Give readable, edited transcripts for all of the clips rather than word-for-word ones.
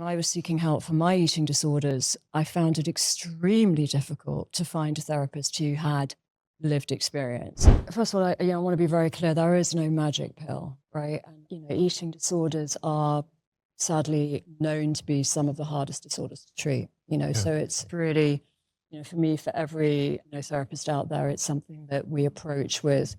When I was seeking help for my eating disorders, I found it extremely difficult to find a therapist who had lived experience. First of all, I want to be very clear, there is no magic pill, right? And, eating disorders are sadly known to be some of the hardest disorders to treat, Yeah. so it's really, for me, for every therapist out there, it's something that we approach with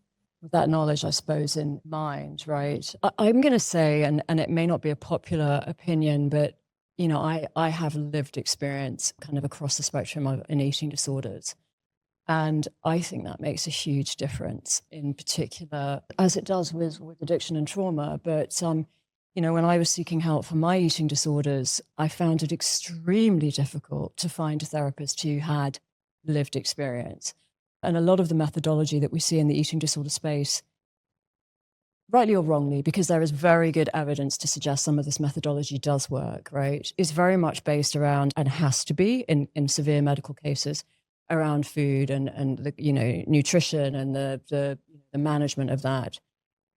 that knowledge, I suppose, in mind, right? I'm going to say, and it may not be a popular opinion, but I have lived experience kind of across the spectrum in eating disorders. And I think that makes a huge difference, in particular, as it does with addiction and trauma. But, when I was seeking help for my eating disorders, I found it extremely difficult to find a therapist who had lived experience. And a lot of the methodology that we see in the eating disorder space, rightly or wrongly, because there is very good evidence to suggest some of this methodology does work, right, is very much based around, and has to be in severe medical cases, around food and the, nutrition and the management of that.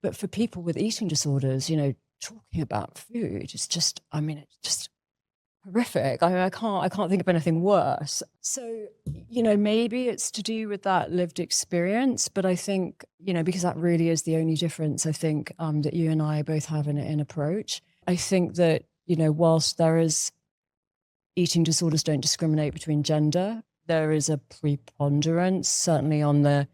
But for people with eating disorders, talking about food is just, it's just horrific. I can't think of anything worse. So, maybe it's to do with that lived experience, but I think, because that really is the only difference, I think, that you and I both have in approach. I think that, whilst there is eating disorders don't discriminate between gender, there is a preponderance, certainly on the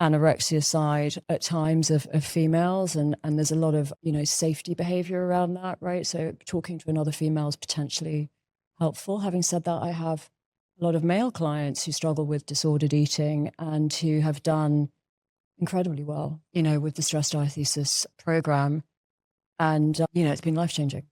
anorexia side at times of females, and there's a lot of safety behavior around that, right? So talking to another female is potentially helpful. Having said that, I have a lot of male clients who struggle with disordered eating and who have done incredibly well with the stress diathesis program, and it's been life-changing.